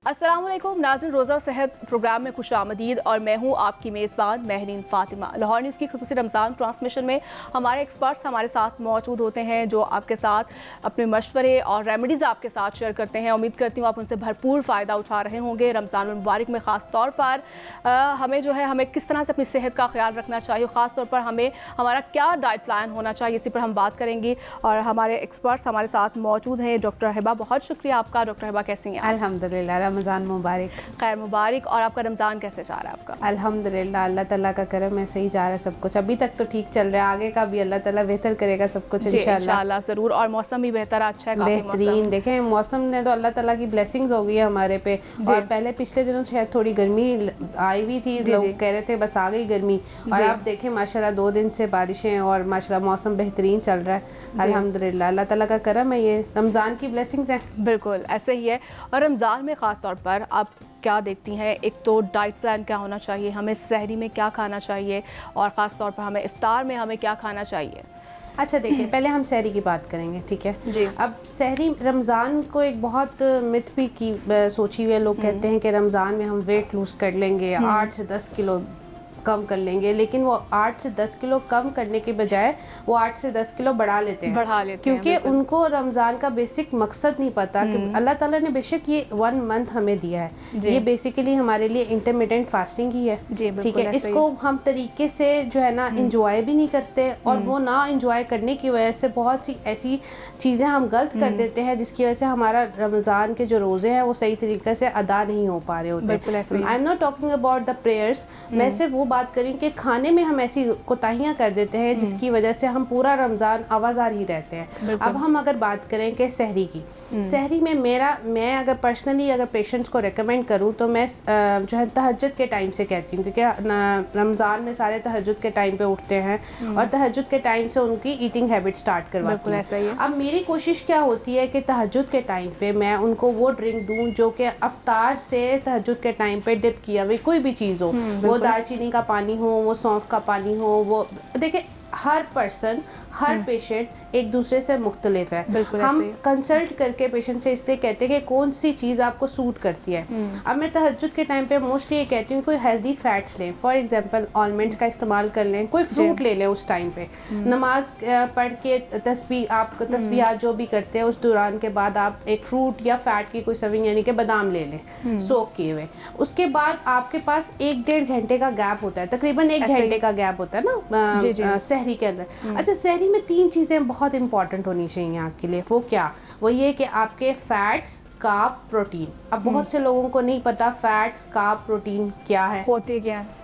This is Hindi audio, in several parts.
अस्सलाम वालेकुम नाज़रीन, रोज़ा सेहत प्रोग्राम में खुशामदीद और मैं हूँ आपकी मेज़बान महरीन फ़ातिमा। लाहौर न्यूज़ की ख़ुसूसी रमज़ान ट्रांसमिशन में हमारे एक्सपर्ट्स हमारे साथ मौजूद होते हैं जो आपके साथ अपने मशवरे और रेमेडीज़ आपके साथ शेयर करते हैं। उम्मीद करती हूँ आप उनसे भरपूर फ़ायदा उठा रहे होंगे। रमज़ान मुबारक में ख़ास तौर पर हमें जो है हमें किस तरह से अपनी सेहत का ख्याल रखना चाहिए, ख़ास तौर पर हमें हमारा क्या डाइट प्लान होना चाहिए, इसी पर हम बात करेंगे। और हमारे एक्सपर्ट्स हमारे साथ मौजूद हैं। डॉक्टर हिबा, बहुत शुक्रिया आपका। डॉक्टर हिबा कैसी हैं? अल्हम्दुलिल्लाह, रमज़ान मुबारक। खैर मुबारक। और आपका रमज़ान कैसे जा रहा है आपका? अल्हम्दुलिल्लाह, अल्लाह ताला का करम है, सही जा रहा है सब कुछ। अभी तक तो ठीक चल रहा है, आगे का भी अल्लाह ताला बेहतर करेगा सब कुछ इंशाल्लाह ज़रूर। और मौसम भी बेहतर अच्छा है, बेहतरीन। देखें मौसम ने तो अल्लाह ताला की ब्लेसिंग्स हो गई है हमारे पे। और पहले पिछले दिनों शायद थोड़ी गर्मी आई हुई थी, लोग कह रहे थे बस आ गई गर्मी, और अब देखें माशाल्लाह 2 दिन से बारिशें और माशाल्लाह मौसम बेहतरीन चल रहा है। अल्हम्दुलिल्लाह, अल्लाह ताला का करम है, ये रमज़ान की ब्लेसिंग्स हैं। बिल्कुल ऐसे ही है। और रमज़ान में ख़ास तौर पर आप क्या देखती हैं? एक तो डाइट प्लान क्या होना चाहिए, हमें सहरी में क्या खाना चाहिए, और ख़ास तौर पर हमें इफ्तार में हमें क्या खाना चाहिए? अच्छा देखिए, पहले हम सहरी की बात करेंगे, ठीक है जी। अब सहरी रमज़ान को एक बहुत मिथ भी की सोची हुई है। लोग कहते हैं कि रमज़ान में हम वेट लूज़ कर लेंगे, 8 से 10 किलो कम कर लेंगे, लेकिन वो 8 से 10 किलो कम करने के बजाय वो 8 से 10 किलो बढ़ा लेते हैं, क्योंकि उनको रमज़ान का बेसिक मकसद नहीं पता कि अल्लाह ताला ने बेशक ये 1 मंथ हमें दिया है, ये बेसिकली हमारे लिए इंटरमिटेंट फास्टिंग ही है, ठीक है। इसको हम तरीके से जो है ना इंजॉय भी नहीं करते, और वो ना इंजॉय करने की वजह से बहुत सी ऐसी चीज़ें हम गलत कर देते हैं जिसकी वजह से हमारा रमज़ान के जो रोज़े हैं वो सही तरीके से अदा नहीं हो पा रहे होते। I am not talking about the prayers, मैं सिर्फ वो बात करें कि खाने में हम ऐसी कोताहियां कर देते हैं जिसकी वजह से हम पूरा रमज़ान आवाज़ार ही रहते हैं। अब हम अगर बात करें कि सहरी की, सहरी में मैं अगर पर्सनली अगर पेशेंट्स को रेकमेंड करूं तो मैं जो है तहज्जुद के टाइम से कहती हूँ, क्योंकि रमज़ान में सारे तहज्जुद के टाइम पे उठते हैं और तहज्जुद के टाइम से उनकी ईटिंग हैबिट स्टार्ट करवाती हूँ। अब मेरी कोशिश क्या होती है कि तहज्जुद के टाइम पे मैं उनको वो ड्रिंक दूँ जो कि अफ्तार से तहज्जुद के टाइम पे डिप किया हुई कोई भी चीज़ हो, वो दालचीनी का पानी हो, वो सौंफ का पानी हो, वो देखिए हर पर्सन हर पेशेंट एक दूसरे से मुख्तलिफ है। हम कंसल्ट करके पेशेंट से इसलिए कहते हैं कि कौन सी चीज़ आपको सूट करती है। अब मैं तहज्जुद के टाइम पे मोस्टली ये कहती हूँ कोई हेल्दी फैट्स लें, फॉर एग्जांपल आलमंड्स का इस्तेमाल कर लें, कोई फ्रूट ले लें उस टाइम पे, नमाज पढ़ के तस्बीहात जो भी करते हैं उस दौरान के बाद आप एक फ्रूट या फैट की कोई सर्विंग यानी कि बादाम ले लें सोक किए हुए। उसके बाद आपके पास 1-1.5 घंटे का गैप होता है, तकरीबन 1 घंटे का गैप होता है ना सहरी के अंदर। अच्छा, सहरी में 3 चीज़ें बहुत इंपॉर्टेंट होनी चाहिए आपके लिए। वो क्या? वो ये कि आपके फैट्स, कार्ब, प्रोटीन। अब बहुत से लोगों को नहीं पता फैट्स, कार्ब, प्रोटीन क्या है, होते क्या है,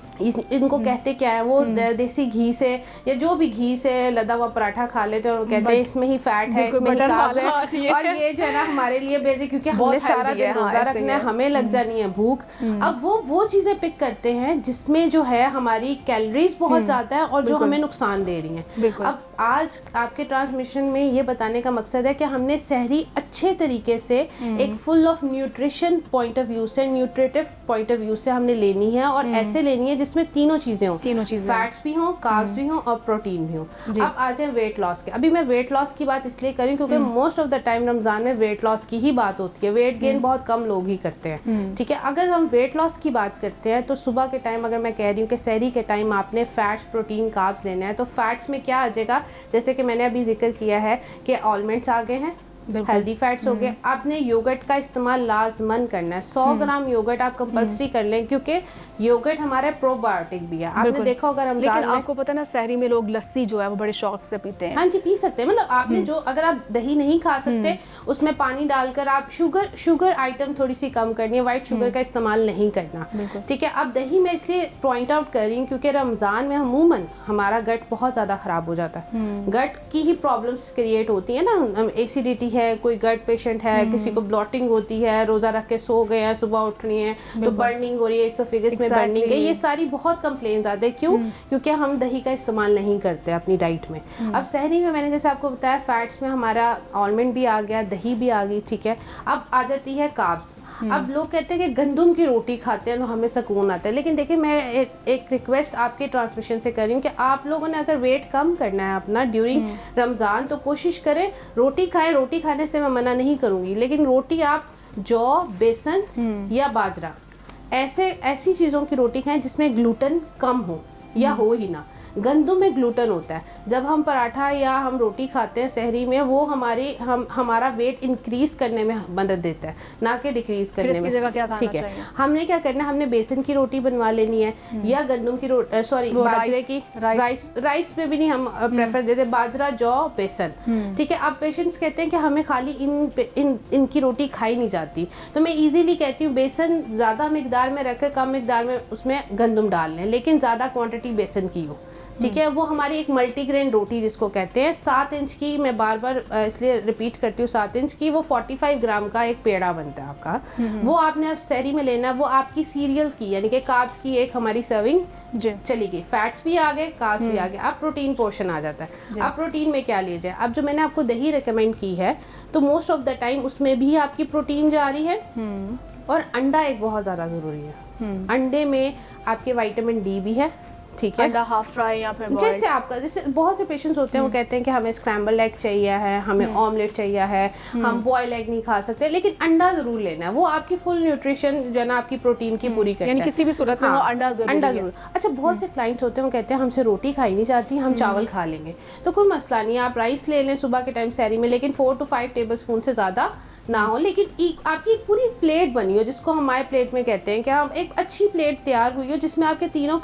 इनको कहते क्या है। वो देसी घी से या जो भी घी से लदा हुआ पराठा खा लेते हैं और कहते हैं इसमें ही फैट है, इसमें ही कार्ब्स है, और ये जो है ना हमारे लिए बेसिक, क्योंकि हमने सारा दिन रोजा रखना है, हमें लग जानी है भूख। अब वो चीज़ें पिक करते हैं जिसमें जो है हमारी कैलोरीज बहुत ज़्यादा है और जो हमें नुकसान दे रही हैं। अब आज आपके ट्रांसमिशन में ये बताने का मकसद है कि हमने सहरी अच्छे तरीके से एक full of nutrition point of view से, न्यूट्रिटिव पॉइंट ऑफ व्यू से हमने लेनी है, और ऐसे लेनी है जिसमें तीनों चीजें हों, फैट्स भी हों, कार्ब्स भी हों और प्रोटीन भी हों। अब आ जाए वेट लॉस के। अभी मैं वेट लॉस की बात इसलिए करूं क्योंकि most of the time Ramzan में वेट लॉस की ही बात होती है, वेट गेन बहुत कम लोग ही करते हैं, ठीक है। अगर हम वेट लॉस की बात करते हैं तो सुबह के टाइम अगर मैं कह रही हूँ कि सहरी के टाइम आपने फैट्स, प्रोटीन, कार्ब्स लेना है, तो फैट्स में क्या आ जाएगा, जैसे कि मैंने अभी जिक्र किया है कि आलमंड्स आ गए हैं, हेल्दी फैट्स हो गए। आपने योगर्ट का इस्तेमाल लाजमन करना है, 100 ग्राम योगर्ट आप कंपल्सरी कर लें, क्योंकि योगर्ट हमारा प्रोबायोटिक भी है। आपने देखा होगा रमजान में, आपको पता ना सहरी में लोग लस्सी जो है वो बड़े शौक से पीते हैं। हाँ जी, पी सकते हैं। मतलब आपने जो, अगर आप दही नहीं खा सकते उसमें पानी डालकर आप शुगर आइटम थोड़ी सी कम करनी है, व्हाइट शुगर का इस्तेमाल नहीं करना, ठीक है। अब दही मैं इसलिए पॉइंट आउट कर रही हूँ क्योंकि रमजान में अमूमन हमारा गट बहुत ज़्यादा ख़राब हो जाता है, गट की ही प्रॉब्लम्स क्रिएट होती है ना, एसिडिटी है, कोई गट पेशेंट है, किसी को ब्लॉटिंग होती है, रोज़ा रख के सो गए हैं, सुबह उठनी है तो बर्निंग हो रही है, इसोफेगस में बर्निंग है, ये सारी बहुत कंप्लेंट्स आते हैं। क्यों? क्योंकि हम दही का इस्तेमाल नहीं करते अपनी डाइट में। अब सहरी में मैंने जैसे आपको बताया फैट्स में हमारा आलमंड भी आ गया, दही भी आ गई, ठीक है। अब आ जाती है कार्ब्स। अब लोग कहते हैं कि गंदम की रोटी खाते हैं तो हमें सुकून आता है, लेकिन देखिए मैं एक रिक्वेस्ट आपके ट्रांसमिशन से कर रही हूँ कि आप लोगों ने अगर वेट कम करना है अपना ड्यूरिंग रमज़ान तो कोशिश करें रोटी खाएं। रोटी खाने से मैं मना नहीं करूँगी, लेकिन रोटी आप जौ, बेसन या बाजरा, ऐसी चीज़ों की रोटी खाएं जिसमें ग्लूटेन कम हो या हो ही ना। गंदम में ग्लूटेन होता है। जब हम पराठा या हम रोटी खाते हैं सहरी में, वो हमारा वेट इंक्रीज करने में मदद देता है, ना कि डिक्रीज करने में। ठीक है, हमने क्या करना है, हमने बेसन की रोटी बनवा लेनी है या गंदम की रोटी, सॉरी बाजरे की, राइस में भी नहीं हम प्रेफर देते, बाजरा, जौ, बेसन। ठीक है, अब पेशेंट्स कहते हैं कि हमें खाली इनकी रोटी खाई नहीं जाती, तो मैं इजीली कहती हूँ बेसन ज़्यादा मिकदार में रखकर कम मिकदार में उसमें गंदम डाल लें, लेकिन ज़्यादा क्वांटिटी बेसन की हो। ठीक है, वो हमारी एक मल्टीग्रेन रोटी जिसको कहते हैं, 7 इंच की, मैं बार बार इसलिए रिपीट करती हूँ 7 इंच की, वो 45 ग्राम का एक पेड़ा बनता है आपका। वो आपने अब सहरी में लेना है, वो आपकी सीरियल की यानी कि कार्ब्स की एक हमारी सर्विंग चली गई, फैट्स भी आ गए, कार्ब्स भी आ गए, अब प्रोटीन पोर्शन आ जाता है। अब प्रोटीन में क्या लीजिए, अब जो मैंने आपको दही रिकमेंड की है, तो मोस्ट ऑफ द टाइम उसमें भी आपकी प्रोटीन जा रही है, और अंडा एक बहुत ज़्यादा ज़रूरी है। अंडे में आपके विटामिन डी भी है। ठीक है, अंडा हाफ फ्राई या फिर जैसे आपका, जैसे बहुत से पेशेंट्स होते हैं वो कहते हैं कि हमें स्क्रैम्बल एग चाहिए है, हमें ऑमलेट चाहिए है, हम बॉयल एग नहीं खा सकते, लेकिन अंडा जरूर लेना है, वो आपकी फुल न्यूट्रिशन जो ना आपकी प्रोटीन की पूरी करता है, यानी किसी भी सूरत में वो अंडा जरूर। अच्छा, बहुत से क्लाइंट्स होते हैं वो कहते हैं हमसे रोटी खाई नहीं जाती, हम चावल खा लेंगे, तो कोई मसला नहीं, आप राइस ले लें सुबह के टाइम सहरी में, लेकिन 4 to 5 टेबल स्पून से ज़्यादा ना हो, लेकिन आपकी एक पूरी प्लेट बनी हो, जिसको हम माय प्लेट में कहते हैं, कि हम एक अच्छी प्लेट तैयार हुई हो जिसमें आपके तीनों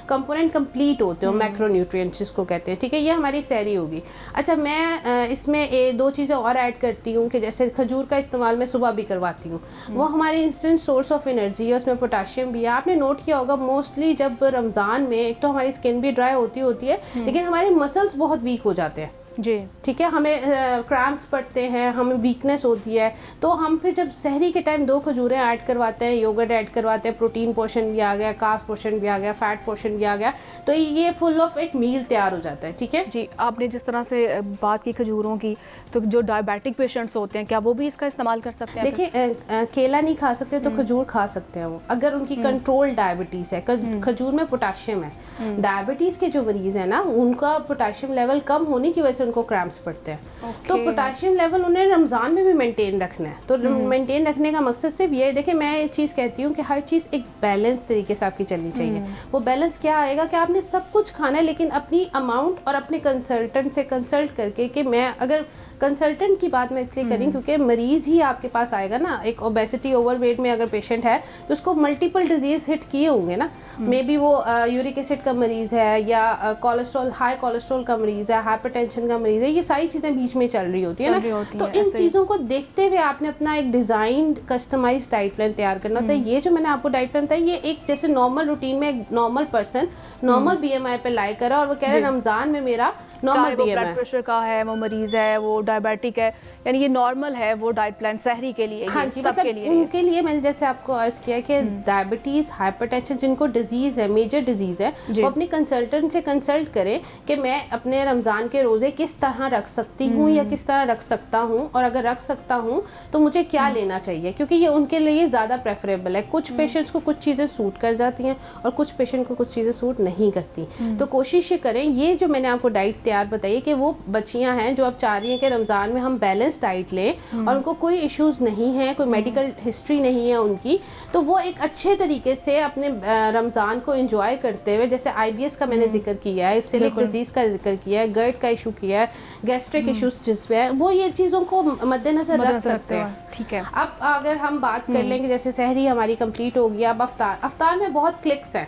कंपोनेंट कंप्लीट होते हो, मैक्रोन्यूट्रिएंट्स जिसको कहते हैं। ठीक है, ये हमारी सहरी होगी। अच्छा, मैं इसमें 2 चीज़ें और ऐड करती हूँ, कि जैसे खजूर का इस्तेमाल मैं सुबह भी करवाती हूँ, वो हमारी इंस्टेंट सोर्स ऑफ एनर्जी है, उसमें पोटाशियम भी है। आपने नोट किया होगा मोस्टली जब रमज़ान में, एक तो हमारी स्किन भी ड्राई होती है, लेकिन हमारे मसल्स बहुत वीक हो जाते हैं जी। ठीक है, हमें क्रैम्प्स पड़ते हैं, हमें वीकनेस होती है, तो हम फिर जब सहरी के टाइम 2 खजूरें ऐड करवाते हैं, योगर्ट ऐड करवाते हैं, प्रोटीन पोर्शन भी आ गया, कार्ब्स पोर्शन भी आ गया, फैट पोर्शन भी आ गया, तो ये फुल ऑफ एक मील तैयार हो जाता है। ठीक है जी, आपने जिस तरह से बात की खजूरों की, तो जो डायबिटिक पेशेंट्स होते हैं क्या वो भी इसका इस्तेमाल कर सकते हैं? देखिए, केला नहीं खा सकते तो खजूर खा सकते हैं वो, अगर उनकी कंट्रोल डायबिटीज़ है। खजूर में पोटाशियम है, डायबिटीज़ के जो मरीज़ हैं ना, उनका पोटाशियम लेवल कम होने की वजह से उनको क्रैम्प्स पड़ते हैं। तो पोटाशियम लेवल उन्हें रमज़ान में भी मेंटेन रखना है, तो मेंटेन रखने का मकसद सिर्फ ये है, देखिए मैं एक चीज़ कहती हूँ कि हर चीज़ एक बैलेंस तरीके से आपकी चलनी चाहिए। वो बैलेंस क्या आएगा कि आपने सब कुछ खाना है, लेकिन अपनी अमाउंट और अपने कंसल्टेंट से कंसल्ट करके, कि मैं अगर कंसल्टेंट की बात मैं इसलिए करी क्योंकि मरीज़ ही आपके पास आएगा ना, एक ओबेसिटी ओवरवेट में अगर पेशेंट है तो उसको मल्टीपल डिजीज़ हिट किए होंगे ना, मे बी वो यूरिक एसिड का मरीज़ है, या कोलेस्ट्रॉल, हाई कोलेस्ट्रॉल का मरीज़ है, हाइपरटेंशन का मरीज़ है, ये सारी चीज़ें बीच में चल रही होती है ना, तो इन चीज़ों को देखते हुए आपने अपना एक डिज़ाइन कस्टमाइज डाइट प्लान तैयार करना होता है। ये जो मैंने आपको डाइट प्लान बताया, ये एक जैसे नॉर्मल रूटीन में एक नॉर्मल पर्सन नॉर्मल BMI पे लाई करा, और वो कह रहे हैं रमज़ान में मेरा नॉर्मल BMI, ब्लड प्रेशर का है, वो मरीज़ है, वो डायबिटिक है, यानी ये नॉर्मल है वो डाइट प्लान सहरी के लिए। हाँ जी, मतलब उनके लिए मैंने जैसे आपको अर्ज किया कि डायबिटीज़, हाइपरटेंशन जिनको डिजीज़ है, मेजर डिजीज़ है, वो अपने कंसल्टेंट से कंसल्ट करें कि मैं अपने रमज़ान के रोज़े किस तरह रख सकती हूँ या किस तरह रख सकता हूँ, और अगर रख सकता हूँ तो मुझे क्या लेना चाहिए, क्योंकि ये उनके लिए ज़्यादा प्रेफरेबल है। कुछ पेशेंट्स को कुछ चीज़ें सूट कर जाती हैं और कुछ पेशेंट को कुछ चीज़ें सूट नहीं करती, तो कोशिश ये करें, ये जो मैंने आपको डाइट तैयार बताई कि वो बच्चियाँ हैं जो अब चाह रही हैं कि रमज़ान में हम बैलेंस डाइट लें, और उनको कोई इश्यूज़ नहीं है, कोई मेडिकल हिस्ट्री नहीं है उनकी, तो वो एक अच्छे तरीके से अपने रमज़ान को एंजॉय करते हुए, जैसे IBS का मैंने जिक्र किया है, सिलिक डिजीज़ का जिक्र किया है, गर्ट का इशू किया है, गैस्ट्रिक इशूज़ जिसमें है, वो ये चीज़ों को मद्देनज़र रख सकते हैं। ठीक है, अब अगर हम बात कर लेंगे, जैसे सहरी हमारी कंप्लीट हो गया, अब अफ्तार में बहुत क्लिक्स हैं।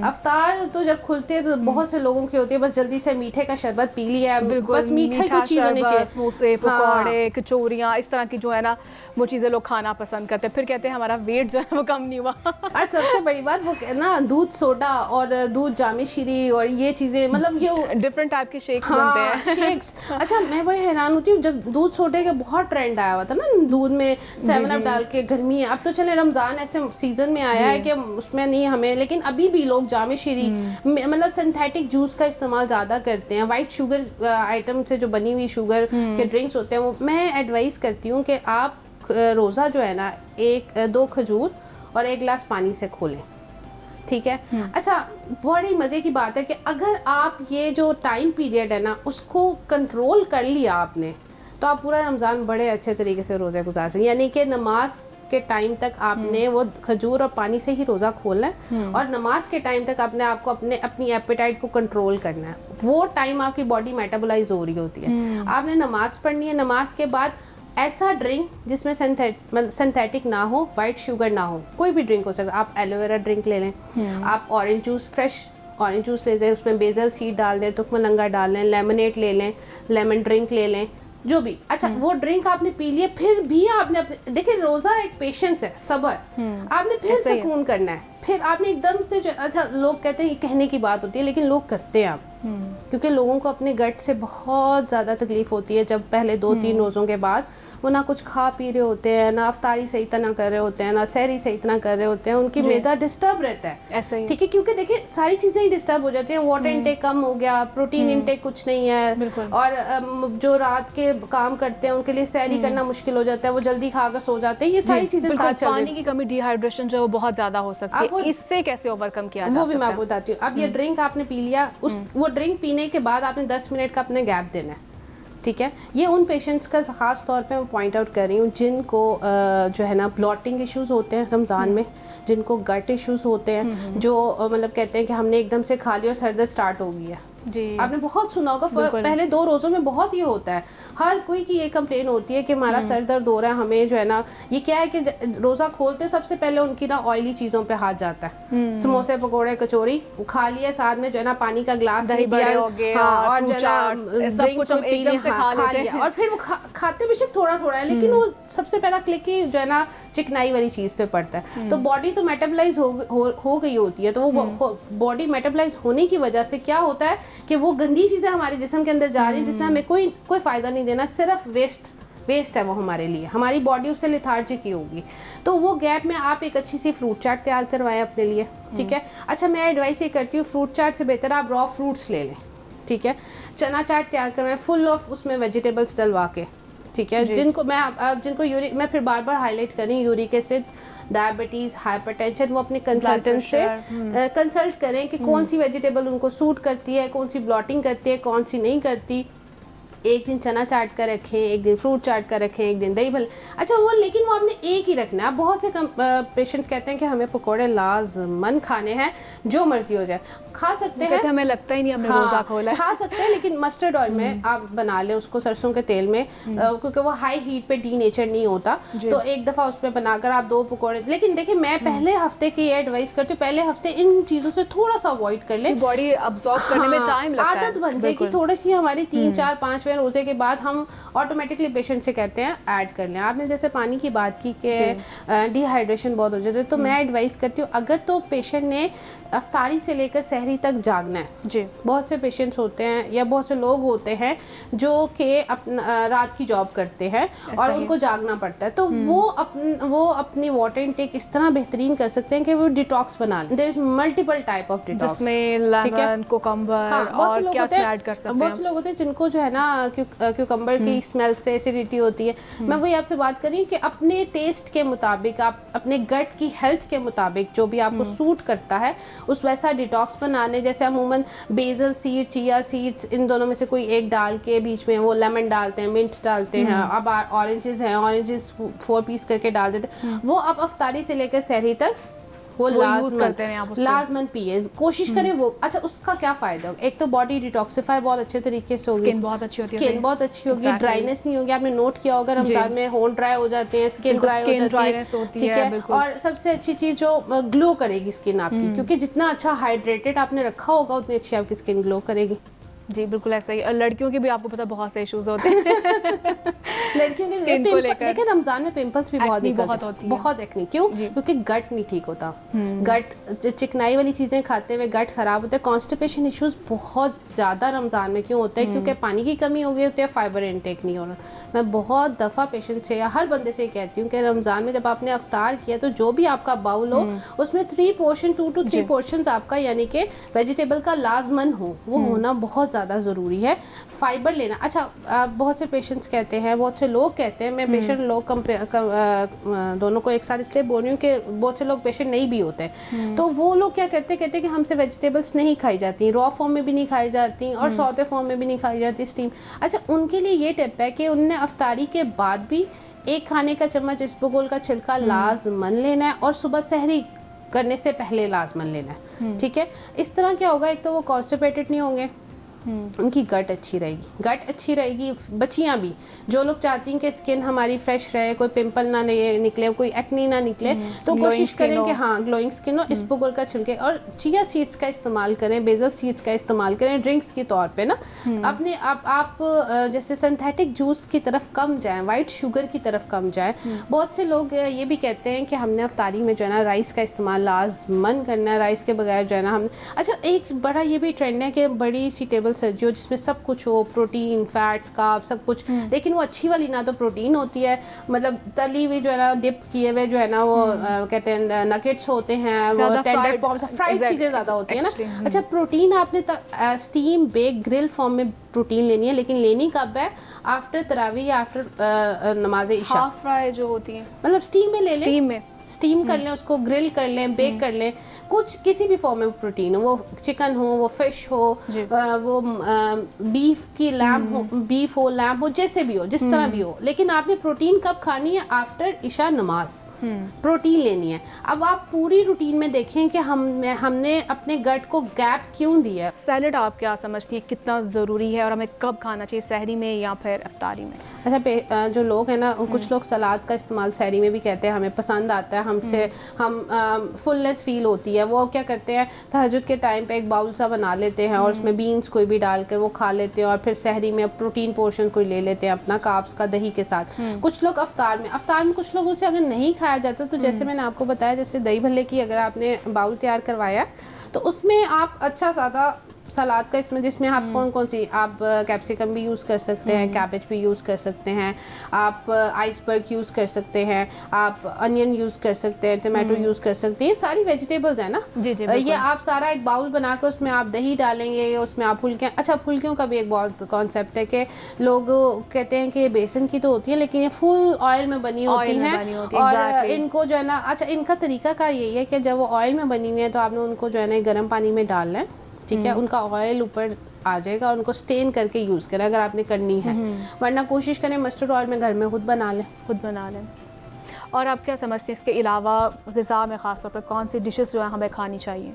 अफ्तार तो जब खुलते हैं तो बहुत से लोगों की होती है बस जल्दी से मीठे का शरबत पी लिया, बस मीठे कुछ चीज़ होनी चाहिए, समोसे, पकौड़े, कचौरियाँ, इस तरह की जो है ना वो चीज़ें लोग खाना पसंद करते हैं, फिर कहते हैं हमारा वेट जो है वो कम नहीं हुआ। और सबसे बड़ी बात वो ना दूध सोडा और दूध जामी शीरी और ये चीज़ें, मतलब ये डिफरेंट टाइप के शेक्स बनते हैं। शेक्स। अच्छा, मैं बड़ी हैरान होती हूँ, जब दूध सोडे का बहुत ट्रेंड आया हुआ था ना, दूध में 7 अप डाल के, गर्मी है, अब तो चले रमज़ान ऐसे सीजन में आया है कि उसमें नहीं हमें, लेकिन अभी भी लोग जामे शीरी, मतलब सिंथेटिक जूस का इस्तेमाल ज़्यादा करते हैं, वाइट शुगर आइटम से जो बनी हुई शुगर के ड्रिंक्स होते हैं, वो मैं एडवाइस करती हूँ कि आप रोज़ा जो है ना 1-2 खजूर और 1 गिलास पानी से खोलें। ठीक है। अच्छा, बड़ी मज़े की बात है कि अगर आप ये जो टाइम पीरियड है ना उसको कंट्रोल कर लिया आपने, तो आप पूरा रमज़ान बड़े अच्छे तरीके से रोज़े गुजार सकते, यानी कि नमाज के टाइम तक आपने वो खजूर और पानी से ही रोज़ा खोलना है और नमाज के टाइम तक आपने आपको अपनी एपेटाइट को कंट्रोल करना है। वो टाइम आपकी बॉडी मेटाबोलाइज हो रही होती है। आपने नमाज पढ़नी है, नमाज के बाद ऐसा ड्रिंक जिसमें सिंथेटिक ना हो, वाइट शुगर ना हो, कोई भी ड्रिंक हो सकता है। आप एलोवेरा ड्रिंक ले लें, आप orange juice, fresh orange juice ले लें, उसमें बेसल सीड डाल दें, तुखमलंगा डाल लें, लेमनेड ले लें, लेमन ड्रिंक ले लें, जो भी। अच्छा, वो ड्रिंक आपने पी लिए, फिर भी आपने अपने, देखिए रोज़ा एक पेशेंस है, सब्र, आपने फिर सुकून करना है। फिर आपने एकदम से जो, अच्छा लोग कहते हैं ये कहने की बात होती है, लेकिन लोग करते हैं आप, क्योंकि लोगों को अपने गट से बहुत ज़्यादा तकलीफ होती है जब पहले 2-3 रोज़ों के बाद वो ना कुछ खा पी रहे होते हैं, ना अफ्तारी सही तरह कर रहे होते हैं, ना सहरी सही तरह कर रहे होते हैं, उनकी मैदा डिस्टर्ब रहता है, ऐसा ही, ठीक है, क्योंकि देखिए सारी चीज़ें ही डिस्टर्ब हो जाती हैं। वाटर इनटेक कम हो गया, प्रोटीन इनटेक कुछ नहीं है, और जो रात के काम करते हैं उनके लिए सहरी करना मुश्किल हो जाता है, वो जल्दी खाकर सो जाते हैं, ये सारी चीज़ें साथ चल रही हैं। पानी की कमी, डिहाइड्रेशन जो है वो बहुत ज़्यादा हो सकती है, इससे कैसे ओवरकम किया जा सकता है, वो भी मैं आपको बताती हूँ। अब ये ड्रिंक आपने पी लिया, वो ड्रिंक पीने के बाद आपने 10 मिनट का अपने गैप देना है, ठीक है। ये उन पेशेंट्स का ख़ास तौर पे मैं पॉइंट आउट कर रही हूँ जिनको जो है ना ब्लॉटिंग इश्यूज़ होते हैं रमज़ान में, जिनको गट इश्यूज़ होते हैं, जो मतलब कहते हैं कि हमने एकदम से खा लिया और सर दर्द स्टार्ट हो गया जी। आपने बहुत सुना होगा, पहले 2 रोज़ों में बहुत ये होता है, हर कोई की ये कंप्लेन होती है कि हमारा सर दर्द हो रहा है, हमें जो है ना, ये क्या है कि रोज़ा खोलते सबसे पहले उनकी ना ऑयली चीज़ों पे हाथ जाता है, समोसे पकौड़े कचौरी खा लिया, साथ में जो है ना पानी का ग्लास नहीं पिया, हाँ, और जो है ना ड्रिंक को पी लिया, खा लिया, और फिर वो खाते बेशक थोड़ा थोड़ा है, लेकिन वो सबसे पहला क्लिक ही जो है ना चिकनाई वाली चीज़ पे पड़ता है। तो बॉडी तो मेटाबोलाइज हो गई होती है, तो वो बॉडी मेटाबोलाइज होने की वजह से क्या होता है कि वो गंदी चीज़ें हमारे जिस्म के अंदर जा रही हैं, जिसमें हमें कोई फ़ायदा नहीं देना, सिर्फ वेस्ट है वो हमारे लिए, हमारी बॉडी उससे लिथार्जिक ही होगी। तो वो गैप में आप एक अच्छी सी फ्रूट चाट तैयार करवाएं अपने लिए, ठीक है। अच्छा, मैं एडवाइस ये करती हूँ, फ्रूट चाट से बेहतर आप रॉ फ्रूट्स ले लें, ठीक है। चना चाट तैयार करवाएं फुल ऑफ उसमें वेजिटेबल्स डलवा के, ठीक है। जिनको मैं फिर बार बार हाईलाइट कर रही हूँ, यूरिक एसिड, डायबिटीज़, हाइपरटेंशन, वो अपने कंसल्टेंट से कंसल्ट करें कि कौन सी वेजिटेबल उनको सूट करती है, कौन सी ब्लॉटिंग करती है, कौन सी नहीं करती। एक दिन चना चाट कर रखें, एक दिन फ्रूट चाट कर रखें, एक दिन दही भल्ले। अच्छा, वो लेकिन वो आपने एक ही रखना है। बहुत से पेशेंट्स कहते हैं कि हमें पकोड़े लाजमन खाने हैं, जो मर्जी हो जाए खा सकते हैं, हमें लगता ही नहीं हमने रोज़ा खोला है। खा सकते हैं, लेकिन मस्टर्ड ऑयल में आप बना लें उसको, सरसों के तेल में, क्योंकि वो हाई हीट पे डीनेचर नहीं होता, तो एक दफ़ा उसमें बनाकर आप 2 पकोड़े। लेकिन देखिए, मैं पहले हफ्ते की एडवाइस करती हूँ, पहले हफ्ते इन चीज़ों से थोड़ा सा अवॉइड कर लें, बॉडी अब्सॉर्ब करने में टाइम लगता है, आदत बन जाएगी थोड़ी सी हमारी। 3-4-5 रोज़े के बाद हम ऑटोमेटिकली पेशेंट से कहते हैं ऐड कर लें। आपने जैसे पानी की बात की कि डिहाइड्रेशन बहुत हो जाती है, तो मैं एडवाइस करती हूँ, अगर तो पेशेंट ने अफ्तारी से लेकर सहरी तक जागना है जी। बहुत से पेशेंट्स होते हैं या बहुत से लोग होते हैं जो कि अपना रात की जॉब करते हैं और उनको जागना पड़ता है, तो वो अपनी वाटर इनटेक इस तरह बेहतरीन कर सकते हैं कि वो डिटॉक्स बना लें। There is multiple type of detox, जिसमें लेमन, कुकम्बर, और क्या ऐड कर सकते हैं। बहुत से लोग होते हैं जिनको जो है ना क्यूकम्बर की स्मेल से एसिडिटी होती है। मैं वही आपसे बात कर रही हूँ कि अपने टेस्ट के मुताबिक, आप अपने गट की हेल्थ के मुताबिक जो भी आपको सूट करता है उस वैसा डिटॉक्स बनाने। जैसे अमूमन बेसल सीड, चिया सीड्स, इन दोनों में से कोई एक डाल के बीच में वो लेमन डालते हैं, मिंट डालते हैं, अब ऑरेंजेस हैं, ऑरेंजेस 4 पीस करके डाल देते हैं। वो अब अफ्तारी से लेकर सहरी तक वो लाजमन पिए, कोशिश करें वो। अच्छा, उसका क्या फ़ायदा होगा? एक तो बॉडी डिटॉक्सिफाई बहुत अच्छे तरीके से होगी, स्किन बहुत अच्छी होगी, ड्राइनेस नहीं होगी। आपने नोट किया होगा रमज़ान में होंठ ड्राई हो जाते हैं, स्किन ड्राई हो जाती है, ठीक है। और सबसे अच्छी चीज़ जो ग्लो करेगी स्किन आपकी, क्योंकि जितना अच्छा हाइड्रेटेड आपने रखा होगा उतनी अच्छी आपकी स्किन ग्लो करेगी। जी बिल्कुल ऐसा ही। और लड़कियों के भी आपको पता बहुत से इश्यूज होते हैं लड़कियों के देखिए रमजान में पिंपल्स भी बहुत होती है, बहुत एक्ने। क्यों? क्योंकि गट नहीं ठीक होता, गट चिकनाई वाली चीज़ें खाते हुए गट खराब होता है। कॉन्स्टिपेशन इश्यूज बहुत ज़्यादा रमज़ान में क्यों होता है? क्योंकि पानी की कमी हो गई होती है, फाइबर इनटेक नहीं हो रहा। मैं बहुत दफ़ा पेशेंट से या हर बंदे से कहती हूँ कि रमज़ान में जब आपने अफ्तार किया तो जो भी आपका बाउल हो उसमें 2 to 3 पोर्शन आपका यानी कि वेजिटेबल का लाजमन हो, वो होना बहुत ज़्यादा ज़रूरी है फाइबर लेना। अच्छा बहुत से पेशेंट्स कहते हैं, बहुत से लोग कहते हैं, मैं पेशेंट लोग दोनों को एक साथ इसलिए बोल रही हूँ कि बहुत से लोग पेशेंट नहीं भी होते हैं, तो वो लोग क्या कहते हैं कि हमसे वेजिटेबल्स नहीं खाई जाती, रॉ फॉर्म में भी नहीं खाई जाती और सौते फॉर्म में भी नहीं खाई जाती, स्टीम। अच्छा उनके लिए ये टिप है कि उनने अफ्तारी के बाद भी एक खाने का चम्मच इसबगोल का छिलका लाजमन लेना है और सुबह सहरी करने से पहले लाजमन लेना है, ठीक है। इस तरह क्या होगा, एक तो वो कॉन्स्टिपेटेड नहीं होंगे, उनकी गट अच्छी रहेगी, गट अच्छी रहेगी। बच्चियां भी, जो लोग चाहती हैं कि स्किन हमारी फ्रेश रहे, कोई पिंपल ना निकले, कोई एक्नी ना निकले, तो कोशिश करें कि हाँ ग्लोइंग स्किन हो, इसबगोल का छिलके और चिया सीड्स का इस्तेमाल करें, बेसल सीड्स का इस्तेमाल करें ड्रिंक्स के तौर पे ना। अपने आप जैसे सिंथेटिक जूस की तरफ कम जाएं, वाइट शुगर की तरफ कम जाएं। बहुत से लोग ये भी कहते हैं कि हमने अफ्तारी में जो है ना राइस का इस्तेमाल लाजमन करना है, राइस के बगैर जो है ना हम। अच्छा एक बड़ा ये भी ट्रेंड है कि बड़ी सी टेबल सब्जी जिसमें सब कुछ हो, प्रोटीन, फैट्स, कार्ब, सब कुछ, लेकिन वो अच्छी वाली ना तो प्रोटीन होती है, मतलब तली हुई जो है ना, डिप किए हुए जो है ना, वो कहते हैं नगेट्स होते हैं, वो टेंडर पॉम्स, फ्राइड चीज़ें ज़्यादा होती है ना। अच्छा प्रोटीन आपने स्टीम बेक ग्रिल फॉर्म में प्रोटीन लेनी है, लेकिन लेनी कब है, आफ्टर तरावी या आफ्टर नमाज इशा। हाफ फ्राई जो होती है, मतलब स्टीम में ले लें, स्टीम में स्टीम कर लें, उसको ग्रिल कर लें, बेक कर लें, कुछ किसी भी फॉर्म में प्रोटीन हो, वो चिकन हो, वो फिश हो, वो बीफ की लैम्प हो, बीफ हो, लैम्प हो, जैसे भी हो, जिस तरह भी हो, लेकिन आपने प्रोटीन कब खानी है, आफ्टर इशा नमाज प्रोटीन लेनी है। अब आप पूरी रूटीन में देखें कि हमने अपने गट को गैप क्यों दिया है। सैलड आप क्या समझती हैं कितना ज़रूरी है और हमें कब खाना चाहिए, सहरी में या फिर इफ्तारी में? अच्छा जो लोग हैं ना, कुछ लोग सलाद का इस्तेमाल सहरी में भी कहते हैं, हमें पसंद आता है, हम फुलनेस फील होती है। वो क्या करते हैं, तहज्जुद के टाइम पे एक बाउल सा बना लेते हैं और उसमें बीन्स कोई भी डालकर वो खा लेते हैं और फिर सहरी में प्रोटीन पोर्शन कोई ले लेते हैं अपना कार्ब्स का दही के साथ। कुछ लोग अफ्तार में कुछ लोगों से अगर नहीं खाया जाता तो जैसे मैंने आपको बताया, जैसे दही भल्ले की अगर आपने बाउल तैयार करवाया तो उसमें आप अच्छा सादा सलाद का इसमें, जिसमें आप कौन सी आप कैप्सिकम भी यूज़ कर सकते हैं, कैबेज भी यूज़ कर सकते हैं, आप आइसबर्ग यूज़ कर सकते हैं, आप अनियन यूज़ कर सकते हैं, टमाटो यूज़ कर सकते हैं, सारी वेजिटेबल्स है ना। जी जी ये आप सारा एक बाउल बनाकर उसमें आप दही डालेंगे, उसमें आप फुल्कियाँ। अच्छा फुल्कियों का भी एक बहुत कॉन्सेप्ट है कि लोग कहते हैं कि बेसन की तो होती है लेकिन ये फुल ऑयल में बनी होती हैं और इनको जो है ना, अच्छा इनका तरीका का यही है कि जब वो ऑयल में बनी हुई है तो आपने उनको जो है ना गर्म पानी में डालना है, ठीक है, उनका ऑयल ऊपर आ जाएगा और उनको स्टेन करके यूज़ करें अगर आपने करनी है, वरना कोशिश करें मस्टर्ड ऑयल में घर में खुद बना लें। और आप क्या समझते हैं इसके अलावा ग़िज़ा में ख़ास तौर पर कौन सी डिशेस जो है हमें खानी चाहिए?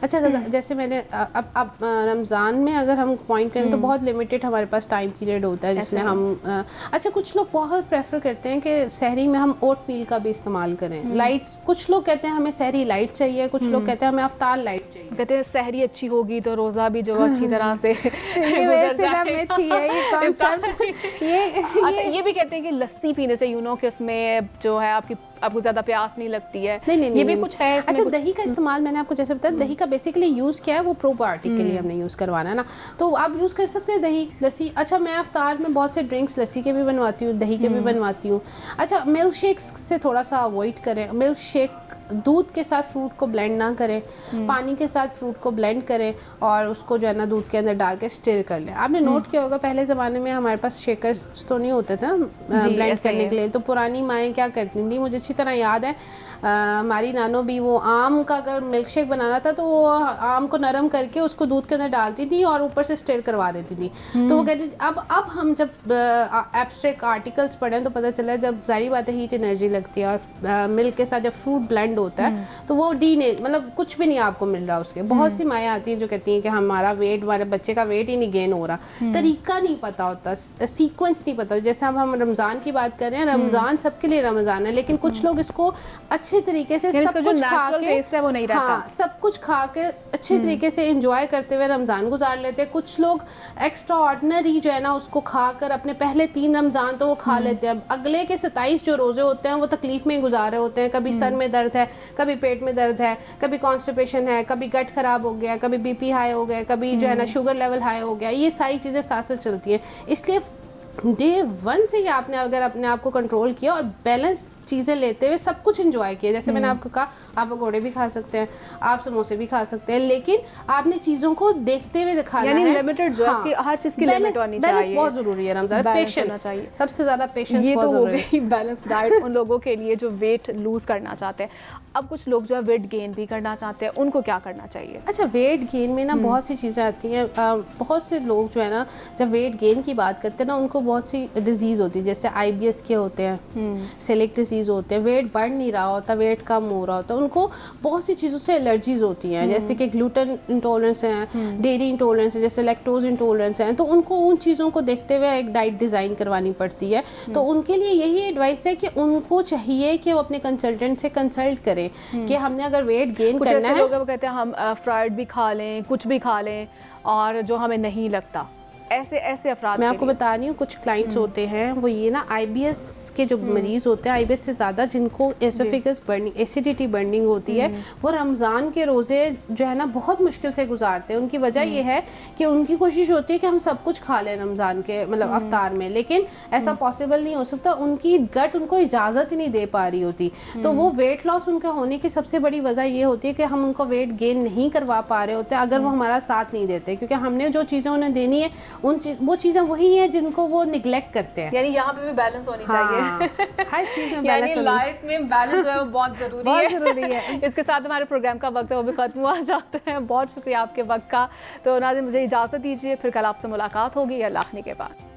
अच्छा जैसे मैंने अब रमज़ान में अगर हम पॉइंट करें तो बहुत लिमिटेड हमारे पास टाइम पीरियड होता है जिसमें हम अच्छा कुछ लोग बहुत प्रेफर करते हैं कि सहरी में हम ओट मील का भी इस्तेमाल करें, लाइट। कुछ लोग कहते हैं हमें सहरी लाइट चाहिए, कुछ लोग कहते हैं हमें अफ्तार लाइट चाहिए। कहते हैं सहरी अच्छी होगी तो रोज़ा भी जो अच्छी तरह से ये भी कहते हैं कि लस्सी पीने से कि उसमें जो है आपको ज़्यादा प्यास नहीं लगती है। नहीं, ये भी कुछ है। अच्छा दही का इस्तेमाल मैंने आपको जैसे बताया, दही का बेसिकली यूज़ क्या है, वो प्रोबायोटिक के लिए हमने यूज़ करवाना है ना, तो आप यूज़ कर सकते हैं दही, लस्सी। अच्छा मैं अफ्तार में बहुत से ड्रिंक्स लस्सी के भी बनवाती हूँ, दही के भी बनवाती हूँ। अच्छा मिल्क शेक्स से थोड़ा सा अवॉइड करें, मिल्क शेक दूध के साथ फ्रूट को ब्लेंड ना करें, पानी के साथ फ्रूट को ब्लेंड करें और उसको जो है ना दूध के अंदर डाल के स्टिर कर लें। आपने नोट किया होगा पहले ज़माने में हमारे पास शेकर्स तो नहीं होते थे ब्लेंड करने के लिए, तो पुरानी माएँ क्या करती थी, मुझे अच्छी तरह याद है, हमारी नानो भी वो आम का अगर मिल्क शेक बनाना था तो वो आम को नरम करके उसको दूध के अंदर डालती थी और ऊपर से स्टिर करवा देती थी। तो वो कहती थी अब हम जब एब्स्ट्रैक्ट आर्टिकल्स पढ़ें तो पता चला जब जाहिर बात है हीट एनर्जी लगती है और मिल्क के साथ जब फ्रूट ब्लेंड होता है तो वो मतलब कुछ भी नहीं आपको मिल रहा उसके। बहुत सी माएँ आती हैं जो कहती हैं कि हमारा वेट, हमारे बच्चे का वेट ही नहीं गेन हो रहा, तरीका नहीं पता होता, सीक्वेंस नहीं पता। जैसे हम रमज़ान की बात कर रहे हैं, रमज़ान सबके लिए रमज़ान है, लेकिन कुछ लोग इसको अच्छे तरीके से सब कुछ खा के वो नहीं रहता। हाँ, सब कुछ खा के अच्छे तरीके से एंजॉय करते हुए रमज़ान गुजार लेते हैं। कुछ लोग एक्स्ट्रा ऑर्डिनरी जो है ना उसको खाकर अपने पहले 3 रमज़ान तो वो खा लेते हैं, अगले के 27 जो रोज़े होते हैं वो तकलीफ में गुजार रहे होते हैं। कभी सर में दर्द है, कभी पेट में दर्द है, कभी कॉन्स्टिपेशन है, कभी गट खराब हो गया, कभी बीपी हाई हो गया, कभी जो है ना शुगर लेवल हाई हो गया, ये सारी चीज़ें साथ साथ चलती हैं। इसलिए डे 1 से ही आपने अगर अपने आप को कंट्रोल किया और बैलेंस चीज़ें लेते हुए सब कुछ इंजॉय किया। जैसे मैंने आपको कहा, आप पकौड़े भी खा सकते हैं, आप समोसे भी खा सकते हैं, लेकिन आपने चीज़ों को देखते हुए दिखाना है। लिमिटेड जो है उसकी हर चीज़ की लिमिट होनी चाहिए। बैलेंस बहुत ज़रूरी है रमज़ान, पेशेंस सबसे ज़्यादा, पेशेंस ये बहुत तो हो ज़रूरी गई बैलेंस डाइट उन लोगों के लिए जो वेट लूज करना चाहते हैं। अब कुछ लोग जो है वेट गेन भी करना चाहते हैं, उनको क्या करना चाहिए? अच्छा, वेट गेन में ना बहुत सी चीज़ें आती हैं। बहुत से लोग जो है ना, जब वेट गेन की बात करते हैं ना, उनको बहुत सी डिजीज़ होती है, जैसे IBS के होते हैं, सेलेक्ट डिजीज़ होते हैं, वेट बढ़ नहीं रहा होता, वेट कम हो रहा होता है, उनको बहुत सी चीज़ों से एलर्जीज होती हैं, जैसे कि ग्लूटेन इंटॉलरेंस है, डेयरी इंटॉलरेंस है, जैसे लैक्टोज इंटॉलरेंस है। तो उनको उन चीज़ों को देखते हुए एक डाइट डिज़ाइन करवानी पड़ती है। तो उनके लिए यही एडवाइस है कि उनको चाहिए कि वो अपने कंसल्टेंट से कंसल्ट करें कि हमने अगर वेट गेन करना है। लोग वो कहते हैं हम फ्राइड भी खा लें, कुछ भी खा लें और जो हमें नहीं लगता, ऐसे अफराद मैं आपको बता रही हूँ, कुछ क्लाइंट्स होते हैं वो ये ना IBS के जो मरीज होते हैं, IBS से ज़्यादा जिनको एसोफेगस बर्निंग, एसिडिटी बर्निंग होती है, वो रमज़ान के रोज़े जो है ना बहुत मुश्किल से गुजारते हैं। उनकी वजह ये है कि उनकी कोशिश होती है कि हम सब कुछ खा लें रमज़ान के मतलब अफ्तार में, लेकिन ऐसा पॉसिबल नहीं हो सकता। उनकी गट उनको इजाज़त ही नहीं दे पा रही होती। तो वो वेट लॉस उनके होने की सबसे बड़ी वजह ये होती है कि हम उनको वेट गेन नहीं करवा पा रहे होते अगर वो हमारा साथ नहीं देते, क्योंकि हमने जो चीज़ें उन्हें देनी है वो चीज़ें वही हैं जिनको वो निगलेक्ट करते हैं। यानी यहाँ पे भी बैलेंस होनी चाहिए। हर चीज़ में बैलेंस, यानी लाइफ में बैलेंस जो है वो बहुत ज़रूरी है। इसके साथ हमारे प्रोग्राम का वक्त है वो भी ख़त्म हुआ जाता है। बहुत शुक्रिया आपके वक्त का। तो नाज़रीन, मुझे इजाज़त दीजिए, फिर कल आपसे मुलाकात होगी अल्लाह ने के बाद।